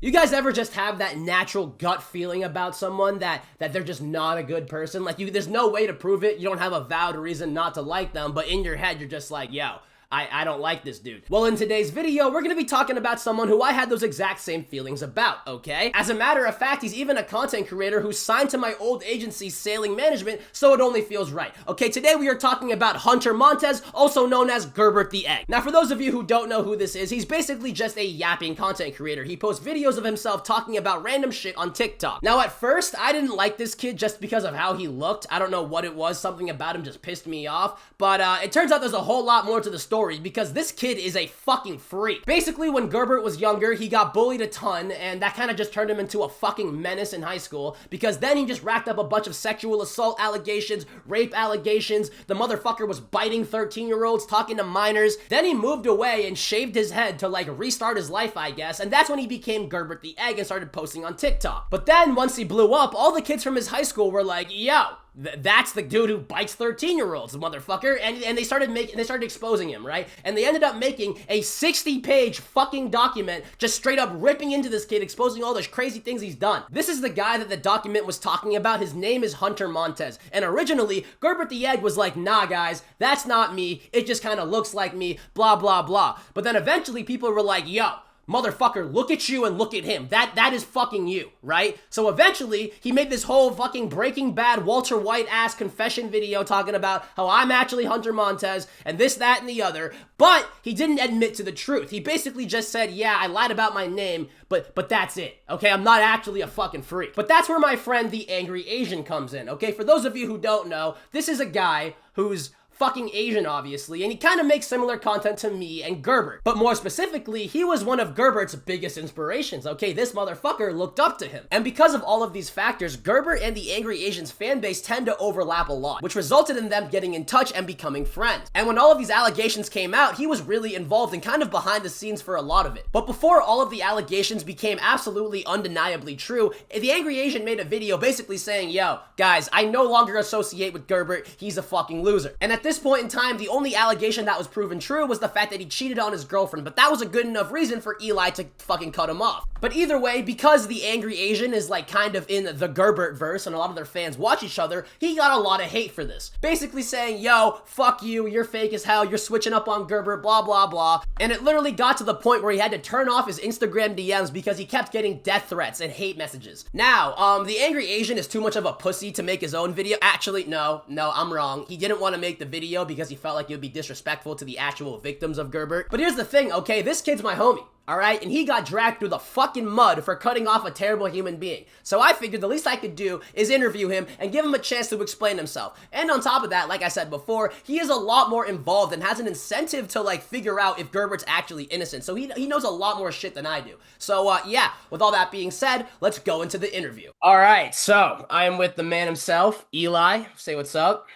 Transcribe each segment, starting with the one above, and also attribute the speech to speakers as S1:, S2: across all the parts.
S1: You guys ever just have that natural gut feeling about someone that they're just not a good person? Like, there's no way to prove it. You don't have a valid reason not to like them, but in your head, you're just like, yo, I don't like this dude. Well, in today's video, we're gonna be talking about someone who I had those exact same feelings about, okay? As a matter of fact, he's even a content creator who's signed to my old agency, Sailing Management, so it only feels right. Okay, today we are talking about Hunter Montez, also known as GerbertTheEgg. Now, for those of you who don't know who this is, he's basically just a yapping content creator. He posts videos of himself talking about random shit on TikTok. Now, at first, I didn't like this kid just because of how he looked. I don't know what it was, something about him just pissed me off, but it turns out there's a whole lot more to the story because this kid is a fucking freak. Basically, when Gerbert was younger, he got bullied a ton, and that kind of just turned him into a fucking menace in high school, because then he just racked up a bunch of sexual assault allegations, rape allegations. The motherfucker was biting 13-year-olds, talking to minors. Then he moved away and shaved his head to like restart his life, I guess, and that's when he became GerbertTheEgg and started posting on TikTok. But then, once he blew up, all the kids from his high school were like, yo, that's the dude who bites 13-year-olds, motherfucker, and they started exposing him, right? And they ended up making a 60-page fucking document just straight up ripping into this kid, exposing all those crazy things he's done. This is the guy that the document was talking about. His name is Hunter Montez, and originally, GerbertTheEgg was like, nah, guys, that's not me, it just kind of looks like me, blah, blah, blah. But then eventually, people were like, yo, motherfucker, look at you and look at him. That is fucking you, right? So eventually, he made this whole fucking Breaking Bad Walter White ass confession video talking about how I'm actually Hunter Montez and this, that, and the other, but he didn't admit to the truth. He basically just said, yeah, I lied about my name, but that's it, okay? I'm not actually a fucking freak. But that's where my friend the Angry Asian comes in, okay? For those of you who don't know, this is a guy who's fucking Asian, obviously, and he kind of makes similar content to me and Gerbert. But more specifically, he was one of Gerbert's biggest inspirations, okay? This motherfucker looked up to him. And because of all of these factors, Gerbert and the Angry Asians fan base tend to overlap a lot, which resulted in them getting in touch and becoming friends. And when all of these allegations came out, he was really involved and kind of behind the scenes for a lot of it. But before all of the allegations became absolutely undeniably true, the Angry Asian made a video basically saying, yo, guys, I no longer associate with Gerbert, he's a fucking loser. And at this point in time, the only allegation that was proven true was the fact that he cheated on his girlfriend, but that was a good enough reason for Eli to fucking cut him off. But either way, because the Angry Asian is like kind of in the Gerbert verse and a lot of their fans watch each other, he got a lot of hate for this. Basically saying, yo, fuck you, you're fake as hell, you're switching up on Gerbert, blah, blah, blah. And it literally got to the point where he had to turn off his Instagram DMs because he kept getting death threats and hate messages. Now, the Angry Asian is too much of a pussy to make his own video. Actually, no, I'm wrong. He didn't want to make the video because he felt like it would be disrespectful to the actual victims of Gerbert. But here's the thing, okay? This kid's my homie, alright? And he got dragged through the fucking mud for cutting off a terrible human being. So I figured the least I could do is interview him and give him a chance to explain himself. And on top of that, like I said before, he is a lot more involved and has an incentive to like figure out if Gerbert's actually innocent. So he knows a lot more shit than I do. So yeah, with all that being said, let's go into the interview. Alright, so I am with the man himself, Eli. Say what's up.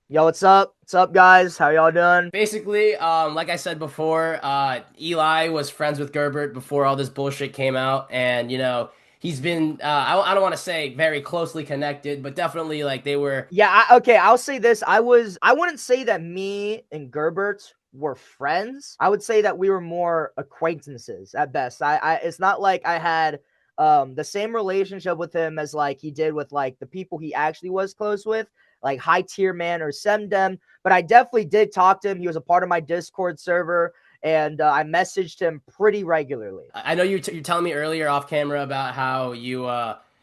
S2: Yo, what's up? What's up, guys? How y'all doing?
S1: Basically, like I said before, Eli was friends with Gerbert before all this bullshit came out, and, you know, he's been, I don't want to say very closely connected, but definitely, like, they were...
S2: Yeah, okay, I'll say this. I wouldn't say that me and Gerbert were friends. I would say that we were more acquaintances at best. It's not like I had the same relationship with him as, like, he did with, like, the people he actually was close with, like High Tier Man or Semdem, but I definitely did talk to him. He was a part of my Discord server, and I messaged him pretty regularly.
S1: I know you're telling me earlier off camera about how you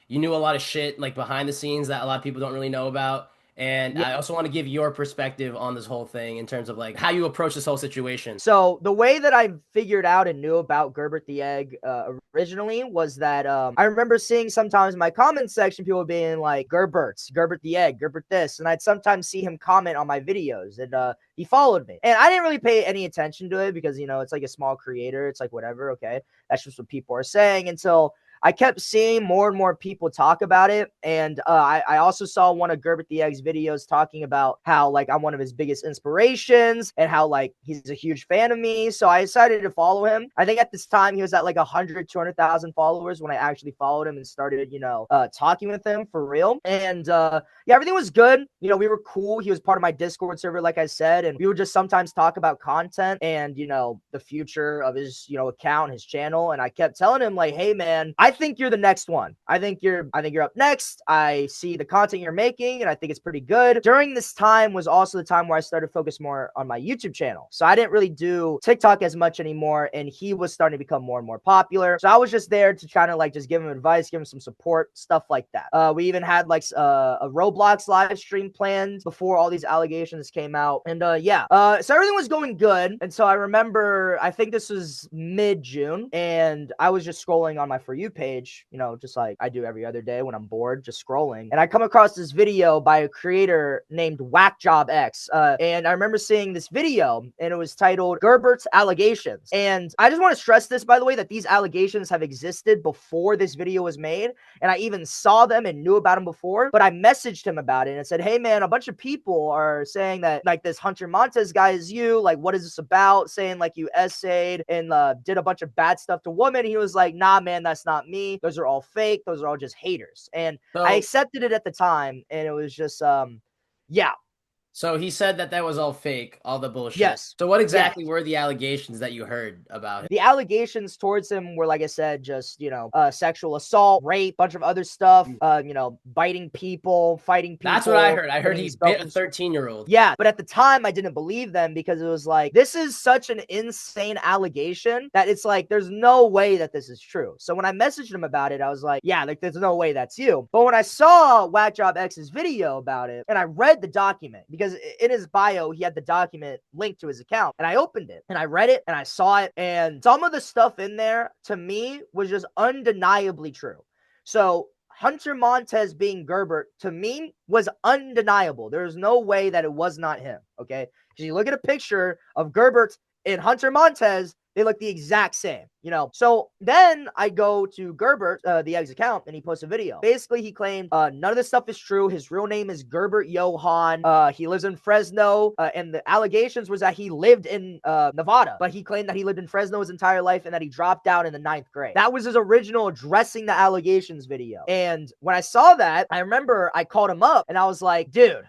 S1: knew a lot of shit like behind the scenes that a lot of people don't really know about. And yeah. I also want to give your perspective on this whole thing in terms of like how you approach this whole situation.
S2: So the way that I figured out and knew about GerbertTheEgg originally was that I remember seeing sometimes in my comment section people being like, GerbertTheEgg, Gerbert this. And I'd sometimes see him comment on my videos, and he followed me. And I didn't really pay any attention to it because, you know, it's like a small creator. It's like, whatever, okay. That's just what people are saying until I kept seeing more and more people talk about it. And I also saw one of GerbertTheEgg's videos talking about how like I'm one of his biggest inspirations and how like he's a huge fan of me. So I decided to follow him. I think at this time he was at like 200,000 followers when I actually followed him and started, talking with him for real. And yeah, everything was good. We were cool. He was part of my Discord server, like I said, and we would just sometimes talk about content and, the future of his, account, his channel. And I kept telling him like, hey man, I think you're the next one. I think you're up next. I see the content you're making and I think it's pretty good. During this time was also the time where I started to focus more on my YouTube channel. So I didn't really do TikTok as much anymore. And he was starting to become more and more popular. So I was just there to kind of like just give him advice, give him some support, stuff like that. We even had like a Roblox live stream planned before all these allegations came out. And so everything was going good. And so I remember, I think this was mid-June, and I was just scrolling on my For You page, just like I do every other day when I'm bored, just scrolling. And I come across this video by a creator named WhackJobX. And I remember seeing this video, and it was titled Gerbert's Allegations. And I just want to stress this, by the way, that these allegations have existed before this video was made. And I even saw them and knew about them before, but I messaged him about it and said, hey man, a bunch of people are saying that like this Hunter Montez guy is you. Like, what is this about? Saying like you essayed and did a bunch of bad stuff to women. He was like, nah, man, that's not me. Those are all fake. Those are all just haters. And I accepted it at the time. And it was just, yeah.
S1: So he said that was all fake, all the bullshit.
S2: Yes.
S1: So what exactly were the allegations that you heard about him?
S2: The allegations towards him were, like I said, just, sexual assault, rape, bunch of other stuff, biting people, fighting people.
S1: That's what I heard. I heard he bit a 13-year-old.
S2: Yeah, but at the time I didn't believe them because it was like, this is such an insane allegation that it's like, there's no way that this is true. So when I messaged him about it, I was like, yeah, like there's no way that's you. But when I saw WhackJobX's video about it and I read the document, because in his bio, he had the document linked to his account, and I opened it and I read it and I saw it, and some of the stuff in there to me was just undeniably true. So Hunter Montez being Gerbert to me was undeniable. There's no way that it was not him. Okay. Because you look at a picture of Gerbert and Hunter Montez, they look the exact same, So then I go to Gerbert, the Egg's account, and he posts a video. Basically, he claimed none of this stuff is true. His real name is Gerbert Johann. He lives in Fresno, and the allegations was that he lived in Nevada, but he claimed that he lived in Fresno his entire life and that he dropped out in the 9th grade. That was his original addressing the allegations video. And when I saw that, I remember I called him up, and I was like, dude,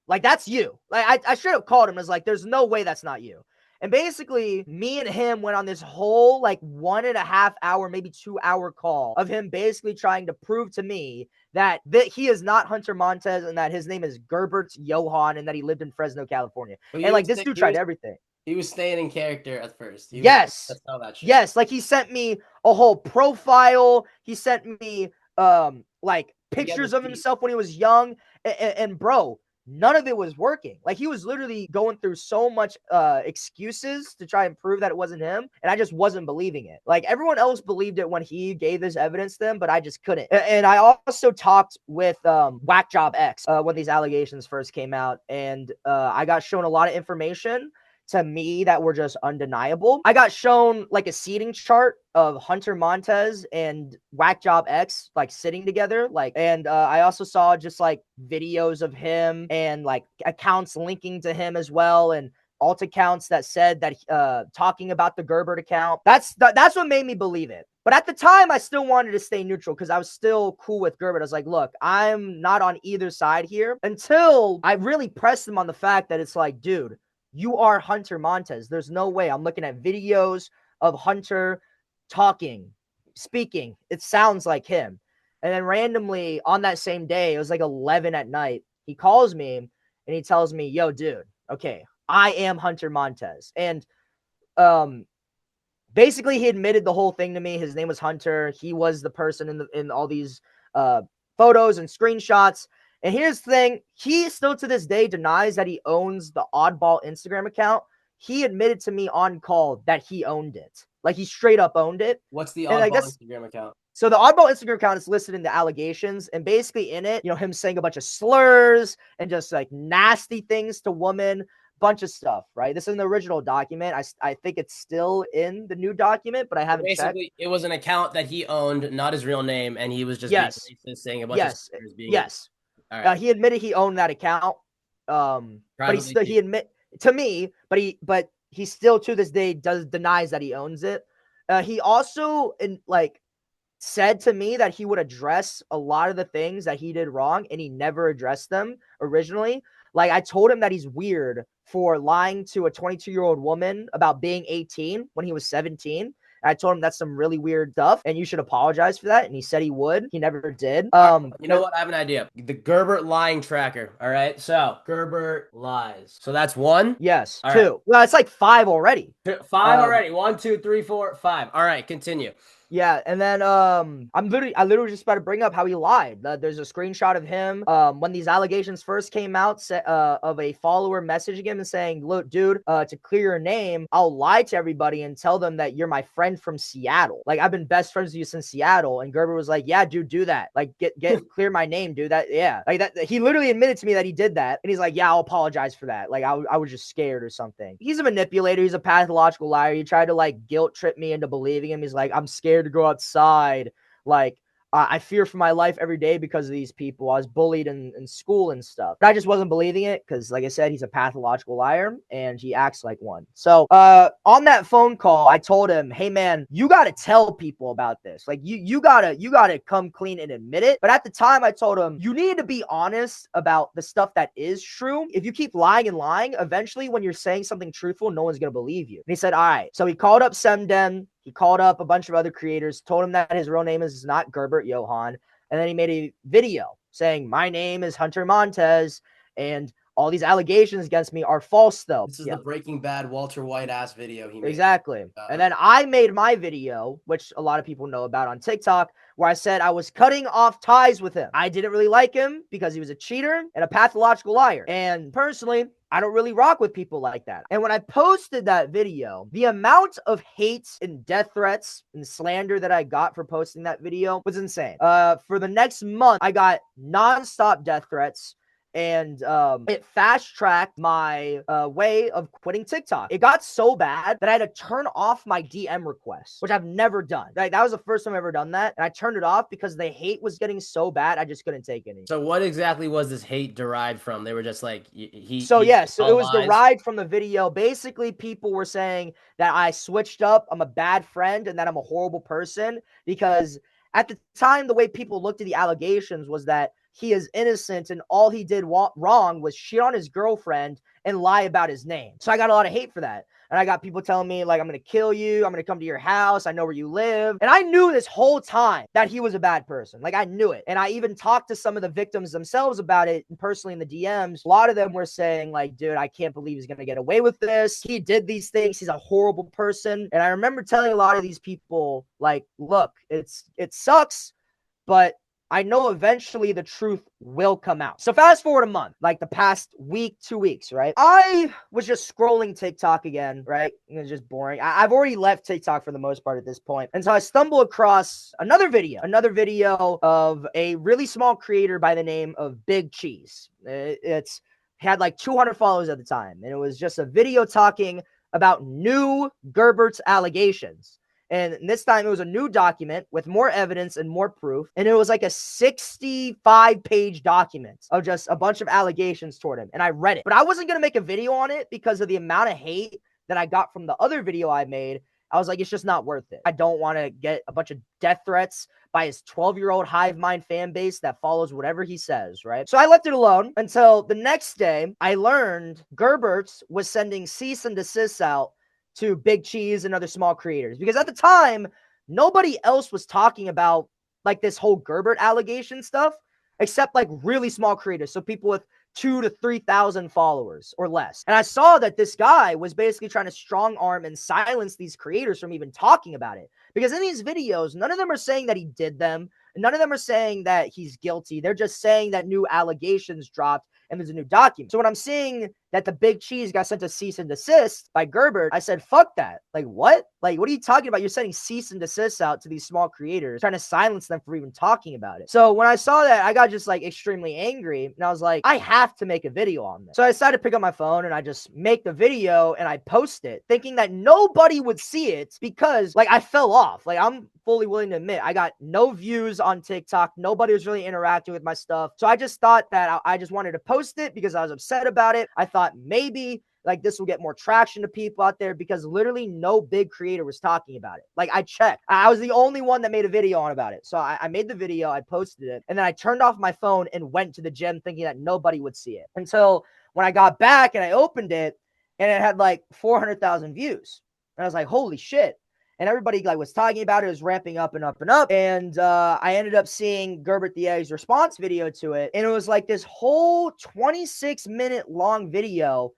S2: like, that's you. Like, I should have called him. I was like, there's no way that's not you. And basically, me and him went on this whole, like, 1.5 hour, maybe 2 hour call of him basically trying to prove to me that he is not Hunter Montez and that his name is Gerbert Johann and that he lived in Fresno, California. And, like, this dude tried everything.
S1: He was staying in character at first.
S2: Yes. Yes. Like, he sent me a whole profile. He sent me, like, pictures of himself when he was young. And bro, none of it was working. Like, he was literally going through so much excuses to try and prove that it wasn't him, and I just wasn't believing it. Like, everyone else believed it when he gave this evidence to them, but I just couldn't. And I also talked with WhackJobX when these allegations first came out, and I got shown a lot of information to me that were just undeniable. I got shown like a seating chart of Hunter Montez and WhackJobX like sitting together, like, and I also saw just like videos of him and like accounts linking to him as well, and alt accounts that said that talking about the Gerbert account. That's what made me believe it. But at the time, I still wanted to stay neutral because I was still cool with Gerbert. I was like, look, I'm not on either side here, until I really pressed him on the fact that it's like, dude, you are Hunter Montez. There's no way. I'm looking at videos of Hunter talking, speaking. It sounds like him. And then randomly on that same day, it was like 11 at night, he calls me and he tells me, yo, dude, okay, I am Hunter Montez. And basically he admitted the whole thing to me. His name was Hunter. He was the person in all these photos and screenshots. And here's the thing, he still to this day denies that he owns the Oddball Instagram account. He admitted to me on call that he owned it. Like, he straight up owned it.
S1: What's the Oddball Instagram account?
S2: So the Oddball Instagram account is listed in the allegations, and basically in it, him saying a bunch of slurs and just like nasty things to women. bunch of stuff, right? This is the original document. I think it's still in the new document, but I haven't checked.
S1: Basically, it was an account that he owned, not his real name, and he was just being
S2: Yes.
S1: racist, saying a bunch of
S2: Yes.
S1: slurs being
S2: Yes.
S1: all right.
S2: He admitted he owned that account. But he admit to me, but he still to this day denies that he owns it. He also said to me that he would address a lot of the things that he did wrong, and he never addressed them originally. Like, I told him that he's weird for lying to a 22-year-old woman about being 18 when he was 17. I told him that's some really weird stuff, and you should apologize for that. And he said he would. He never did.
S1: You know what? I have an idea. The Gerbert lying tracker. All right. So Gerbert lies. So that's one.
S2: Yes.
S1: All
S2: 2.
S1: right.
S2: Well, it's like 5 already.
S1: 5 already. 1, 2, 3, 4, 5. All right. Continue.
S2: Yeah, and then I literally just about to bring up how he lied. There's a screenshot of him when these allegations first came out of a follower messaging him and saying, "Look, dude, to clear your name, I'll lie to everybody and tell them that you're my friend from Seattle. Like, I've been best friends with you since Seattle." And Gerbert was like, "Yeah, dude, do that. Like, get clear my name, dude. That yeah." Like that, he literally admitted to me that he did that, and he's like, "Yeah, I'll apologize for that. Like, I was just scared or something." He's a manipulator. He's a pathological liar. He tried to like guilt trip me into believing him. He's like, "I'm scared to go outside. Like, I fear for my life every day because of these people. I was bullied in school and stuff." But I just wasn't believing it because, like I said, he's a pathological liar and he acts like one. So on that phone call, I told him, "Hey man, you got to tell people about this. Like, you gotta come clean and admit it." But at the time, I told him, "You need to be honest about the stuff that is true. If you keep lying and lying, eventually when you're saying something truthful, no one's gonna believe you." And he said, "All right." So he called up Semden. He called up a bunch of other creators, told him that his real name is not Gerbert Johann. And then he made a video saying, "My name is Hunter Montez, and all these allegations against me are false, though."
S1: This is the Breaking Bad Walter White ass video he made.
S2: Exactly. And then I made my video, which a lot of people know about on TikTok, where I said I was cutting off ties with him. I didn't really like him because he was a cheater and a pathological liar. And personally, I don't really rock with people like that. And when I posted that video, the amount of hate and death threats and slander that I got for posting that video was insane. For the next month, I got nonstop death threats. And it fast-tracked my way of quitting TikTok. It got so bad that I had to turn off my DM requests, which I've never done. Like, that was the first time I've ever done that, and I turned it off because the hate was getting so bad, I just couldn't take it anymore.
S1: So what exactly was this hate derived from? They were just like,
S2: So it was derived from the video. Basically, people were saying that I switched up, I'm a bad friend, and that I'm a horrible person, because at the time, the way people looked at the allegations was that he is innocent and all he did wrong was cheat on his girlfriend and lie about his name. So I got a lot of hate for that. And I got people telling me, like, "I'm going to kill you. I'm going to come to your house. I know where you live." And I knew this whole time that he was a bad person. Like, I knew it. And I even talked to some of the victims themselves about it personally in the DMs. A lot of them were saying, like, "Dude, I can't believe he's going to get away with this. He did these things. He's a horrible person." And I remember telling a lot of these people, like, "Look, it sucks, but I know eventually the truth will come out." So fast forward a month, like the past week, 2 weeks, right? I was just scrolling TikTok again, right? It was just boring. I've already left TikTok for the most part at this point. And so I stumbled across another video of a really small creator by the name of Big Cheese. It's had like 200 followers at the time. And it was just a video talking about new Gerbert's allegations. And this time it was a new document with more evidence and more proof. And it was like a 65-page document of just a bunch of allegations toward him. And I read it. But I wasn't going to make a video on it because of the amount of hate that I got from the other video I made. I was like, it's just not worth it. I don't want to get a bunch of death threats by his 12-year-old hive mind fan base that follows whatever he says, right? So I left it alone until the next day I learned Gerbert was sending cease and desist out to Big Cheese and other small creators. Because at the time, nobody else was talking about like this whole Gerbert allegation stuff, except like really small creators. So people with 2,000 to 3,000 followers or less. And I saw that this guy was basically trying to strong arm and silence these creators from even talking about it. Because in these videos, none of them are saying that he did them. None of them are saying that he's guilty. They're just saying that new allegations dropped and there's a new document. So what I'm seeing that the Big Cheese got sent a cease and desist by Gerbert, I said, fuck that. Like, what? Like, what are you talking about? You're sending cease and desists out to these small creators, trying to silence them for even talking about it. So when I saw that, I got just like extremely angry, and I was like, I have to make a video on this. So I decided to pick up my phone and I just make the video and I post it, thinking that nobody would see it because like I fell off. Like, I'm fully willing to admit I got no views on TikTok. Nobody was really interacting with my stuff. So I just thought that I just wanted to post it because I was upset about it. I thought maybe like this will get more traction to people out there because literally no big creator was talking about it. Like, I checked. I was the only one that made a video on about it. So I made the video, I posted it, and then I turned off my phone and went to the gym thinking that nobody would see it. Until when I got back and I opened it and it had like 400,000 views. And I was like, holy shit. And everybody like was talking about it. It was ramping up and up and up. And I ended up seeing GerbertTheEgg's response video to it. And it was like this whole 26-minute long video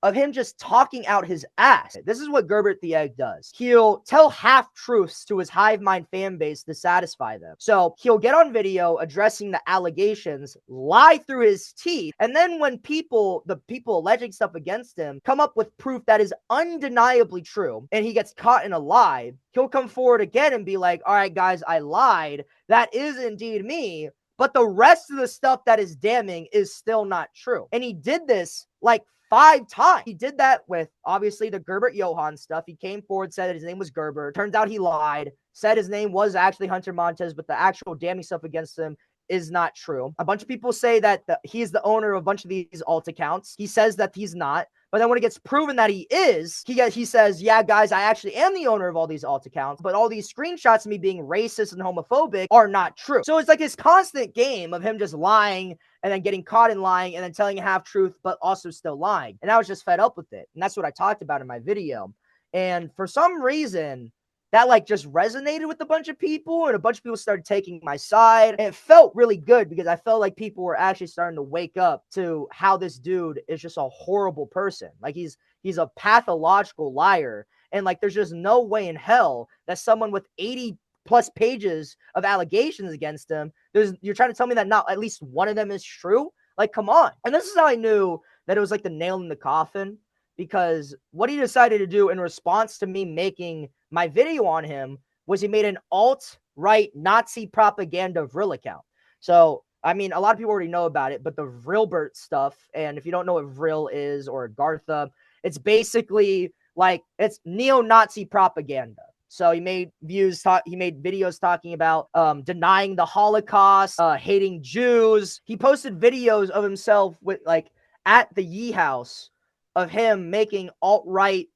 S2: of him just talking out his ass. This is what GerbertTheEgg does. He'll tell half-truths to his hive mind fan base to satisfy them. So he'll get on video addressing the allegations, lie through his teeth, and then when the people alleging stuff against him come up with proof that is undeniably true, and he gets caught in a lie, he'll come forward again and be like, all right, guys, I lied. That is indeed me. But the rest of the stuff that is damning is still not true. And he did this like 5 times. He did that with obviously the Gerbert Johann stuff. He came forward, said that his name was Gerbert. Turns out he lied, said his name was actually Hunter Montez, but the actual damning stuff against him is not true. A bunch of people say that he is the owner of a bunch of these alt accounts. He says that he's not. But then when it gets proven that he is, he says, yeah, guys, I actually am the owner of all these alt accounts, but all these screenshots of me being racist and homophobic are not true. So it's like this constant game of him just lying and then getting caught in lying and then telling a half truth, but also still lying. And I was just fed up with it. And that's what I talked about in my video. And for some reason, that like just resonated with a bunch of people, and a bunch of people started taking my side. And it felt really good because I felt like people were actually starting to wake up to how this dude is just a horrible person. Like he's a pathological liar. And like, there's just no way in hell that someone with 80 plus pages of allegations against him, you're trying to tell me that not at least one of them is true? Like, come on. And this is how I knew that it was like the nail in the coffin, because what he decided to do in response to me making my video on him was he made an alt-right Nazi propaganda Vril account. So, I mean, a lot of people already know about it, but the Vrilbert stuff, and if you don't know what Vril is or Gartha, it's basically like, it's neo-Nazi propaganda. So he made videos talking about denying the Holocaust, hating Jews. He posted videos of himself with like at the Yee House of him making alt-right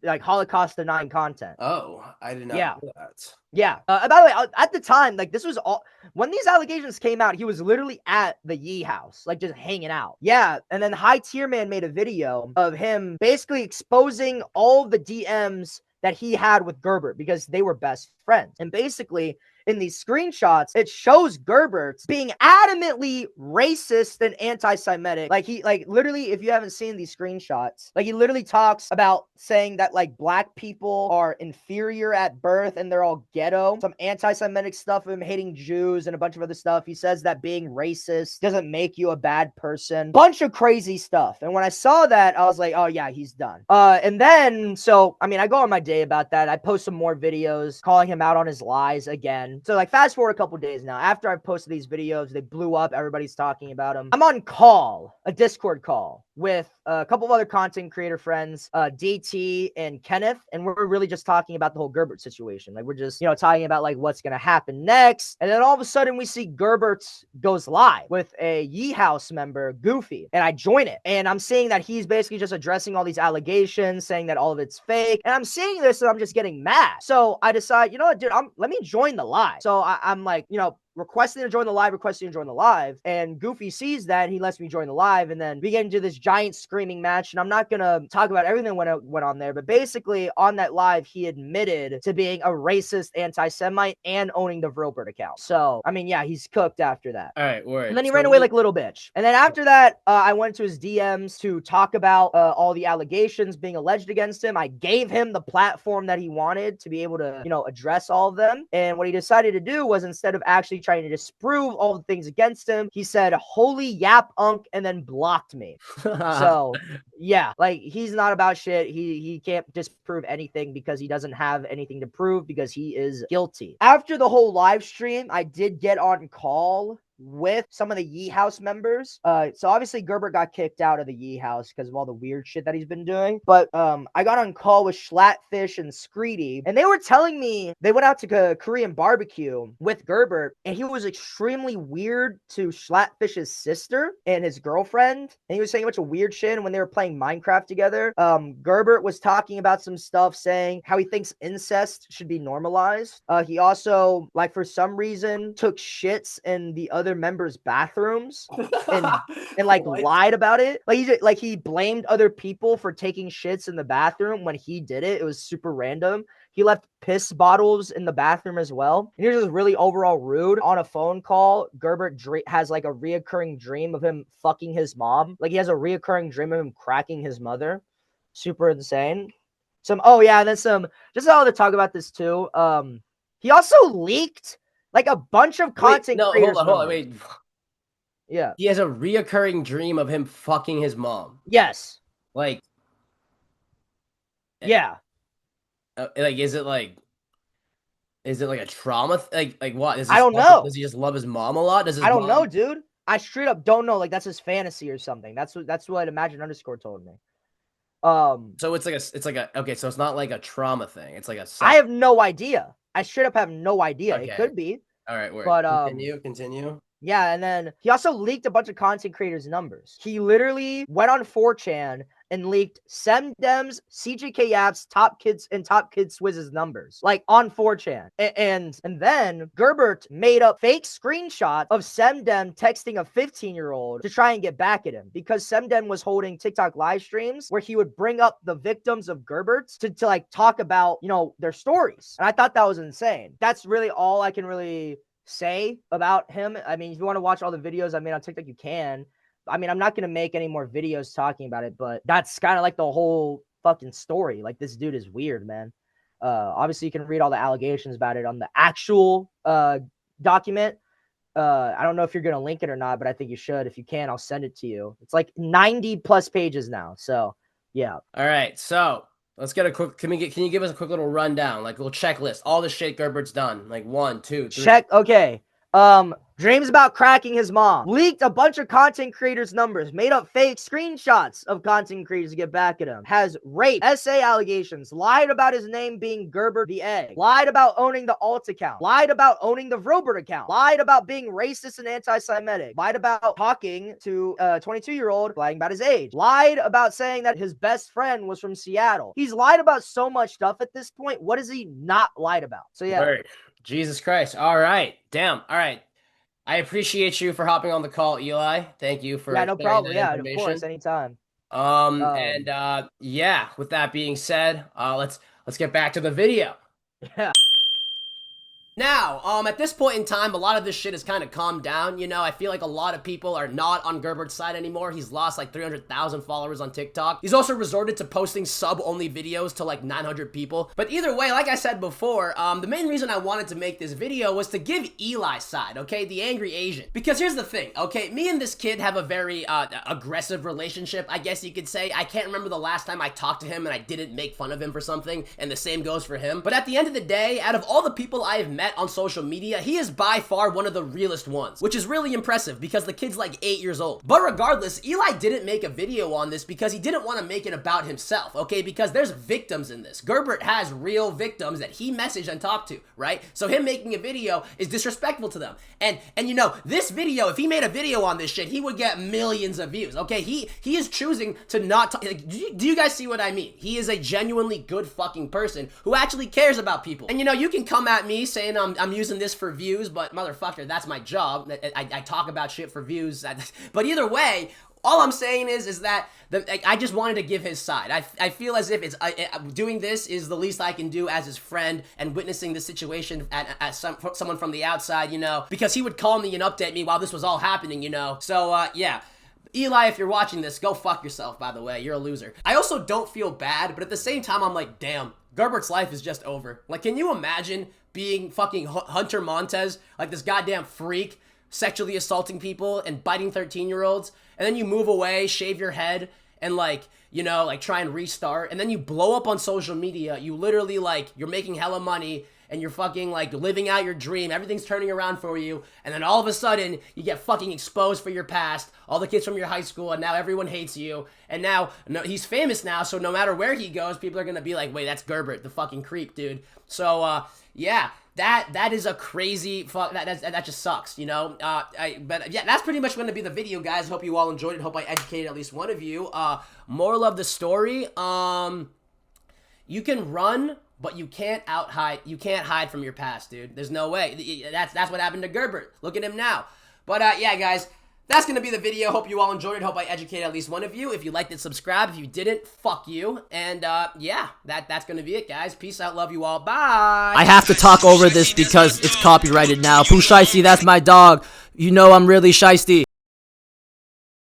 S2: like Holocaust denying content.
S1: Oh, I did not know that.
S2: Yeah. By the way, at the time, like this was all when these allegations came out, he was literally at the Yee House, like just hanging out. Yeah. And then High Tier Man made a video of him basically exposing all the DMs that he had with Gerbert because they were best friends. And basically, in these screenshots, it shows Gerbert being adamantly racist and anti-Semitic. Like literally, if you haven't seen these screenshots, like he literally talks about saying that like black people are inferior at birth and they're all ghetto. Some anti-Semitic stuff of him hating Jews and a bunch of other stuff. He says that being racist doesn't make you a bad person. Bunch of crazy stuff. And when I saw that, I was like, oh yeah, he's done. And then, so, I mean, I go on my day about that. I post some more videos calling him out on his lies again. So like fast forward a couple days now, after I've posted these videos, they blew up. Everybody's talking about them. I'm on a Discord call with a couple of other content creator friends, DT and Kenneth. And we're really just talking about the whole Gerbert situation. Like we're just, talking about like what's going to happen next. And then all of a sudden we see Gerbert goes live with a Yee House member, Goofy. And I join it. And I'm seeing that he's basically just addressing all these allegations, saying that all of it's fake. And I'm seeing this and I'm just getting mad. So I decide, you know what, dude, let me join the live. So I'm like, requesting to join the live, and Goofy sees that, and he lets me join the live, and then we get into this giant screaming match, and I'm not gonna talk about everything that went on there, but basically, on that live, he admitted to being a racist anti-Semite and owning the Vrilbert account. So, I mean, yeah, he's cooked after that.
S1: All right, word.
S2: And then he ran away like a little bitch. And then after that, I went to his DMs to talk about all the allegations being alleged against him. I gave him the platform that he wanted to be able to, address all of them. And what he decided to do was, instead of actually trying to disprove all the things against him. He said, "Holy yap unk," and then blocked me. So yeah, like he's not about shit. He can't disprove anything because he doesn't have anything to prove because he is guilty. After the whole live stream, I did get on call with some of the Yee House members. So obviously Gerbert got kicked out of the Yee House because of all the weird shit that he's been doing. But I got on call with Schlattfish and Screedy, and they were telling me they went out to Korean barbecue with Gerbert, and he was extremely weird to Schlattfish's sister and his girlfriend. And he was saying a bunch of weird shit. And when they were playing Minecraft together, Gerbert was talking about some stuff, saying how he thinks incest should be normalized. He also, like, for some reason, took shits in the other members' bathrooms and like lied about it. Like he blamed other people for taking shits in the bathroom when he did it. It was super random. He left piss bottles in the bathroom as well. And he was just really overall rude. On a phone call, Gerbert has like a reoccurring dream of him fucking his mom. Like he has a reoccurring dream of him cracking his mother. Super insane. And then just all to talk about this too. He also leaked like a bunch of content creators.
S1: Hold on, wait.
S2: Yeah.
S1: He has a reoccurring dream of him fucking his mom.
S2: Yes.
S1: Like.
S2: Yeah.
S1: Like, is it like a trauma? Like what?
S2: I don't know.
S1: Does he just love his mom a lot?
S2: I don't know, dude. I straight up don't know. Like that's his fantasy or something. That's what Imagine _ told me.
S1: So it's like a okay. So it's not like a trauma thing. It's like a.
S2: I have no idea. I straight up have no idea. Okay. It could be.
S1: All right,
S2: but
S1: continue.
S2: Yeah, and then he also leaked a bunch of content creators' numbers. He literally went on 4chan and leaked Semdem's, CJK Apps, Top Kids Swizz's numbers, like on 4chan. And then Gerbert made up fake screenshots of Semdem texting a 15-year-old to try and get back at him because Semdem was holding TikTok live streams where he would bring up the victims of Gerbert to like talk about, their stories. And I thought that was insane. That's really all I can really say about him. I mean, if you want to watch all the videos I made on TikTok, you can. I mean, I'm not going to make any more videos talking about it, but that's kind of like the whole fucking story. Like, this dude is weird, man. Obviously, you can read all the allegations about it on the actual document. I don't know if you're going to link it or not, but I think you should. If you can, I'll send it to you. It's like 90 plus pages now. So, yeah.
S1: All right. So, let's get a quick. Can you give us a quick little rundown, like a little checklist? All the shit Gerbert's done, like 1, 2, 3.
S2: Check. Okay. Dreams about cracking his mom. Leaked a bunch of content creators' numbers. Made up fake screenshots of content creators to get back at him. Has rape, SA allegations. Lied about his name being GerbertTheEgg. Lied about owning the alt account. Lied about owning the Robert account. Lied about being racist and anti-Semitic. Lied about talking to a 22-year-old, lying about his age. Lied about saying that his best friend was from Seattle. He's lied about so much stuff at this point. What has he not lied about? So yeah.
S1: Word. Jesus Christ. All right. Damn. All right. I appreciate you for hopping on the call, Eli. Thank you for
S2: no problem. Yeah, of course, anytime.
S1: Yeah. With that being said, let's get back to the video.
S2: Yeah.
S1: Now, at this point in time, a lot of this shit has kind of calmed down. I feel like a lot of people are not on Gerbert's side anymore. He's lost like 300,000 followers on TikTok. He's also resorted to posting sub-only videos to like 900 people. But either way, like I said before, the main reason I wanted to make this video was to give Eli's side, okay? The angry Asian. Because here's the thing, okay? Me and this kid have a very aggressive relationship, I guess you could say. I can't remember the last time I talked to him and I didn't make fun of him for something, and the same goes for him. But at the end of the day, out of all the people I have met on social media, he is by far one of the realest ones, which is really impressive because the kid's like 8 years old. But regardless, Eli didn't make a video on this because he didn't want to make it about himself, okay? Because there's victims in this. Gerbert has real victims that he messaged and talked to, right? So him making a video is disrespectful to them. And this video, if he made a video on this shit, he would get millions of views, okay? He is choosing to not talk. Like, do you guys see what I mean? He is a genuinely good fucking person who actually cares about people. And you can come at me saying I'm using this for views, but motherfucker, that's my job. I talk about shit for views. But either way, all I'm saying is that I just wanted to give his side. I feel as if it's doing this is the least I can do as his friend and witnessing the situation as someone from the outside, because he would call me and update me while this was all happening, So, yeah. Eli, if you're watching this, go fuck yourself, by the way. You're a loser. I also don't feel bad, but at the same time, I'm like, damn, Gerbert's life is just over. Like, can you imagine being fucking Hunter Montez, like this goddamn freak, sexually assaulting people and biting 13-year-olds, and then you move away, shave your head, and like, you know, like try and restart, and then you blow up on social media. You literally, like, you're making hella money, and you're fucking, like, living out your dream. Everything's turning around for you, and then all of a sudden, you get fucking exposed for your past, all the kids from your high school, and now everyone hates you, and now, he's famous now, so no matter where he goes, people are gonna be like, wait, that's Gerbert, the fucking creep, dude. So, yeah, that is a crazy fuck. That just sucks, you know. But yeah, that's pretty much going to be the video, guys. Hope you all enjoyed it. Hope I educated at least one of you. Moral of the story: you can run, but you can't hide. You can't hide from your past, dude. There's no way. That's what happened to Gerbert. Look at him now. But yeah, guys. That's going to be the video. Hope you all enjoyed it. Hope I educated at least one of you. If you liked it, subscribe. If you didn't, fuck you. And yeah, that's going to be it, guys. Peace out. Love you all. Bye.
S3: I have to talk over this because it's copyrighted now. Pooh Shiesty, that's my dog. You know I'm really shiesty.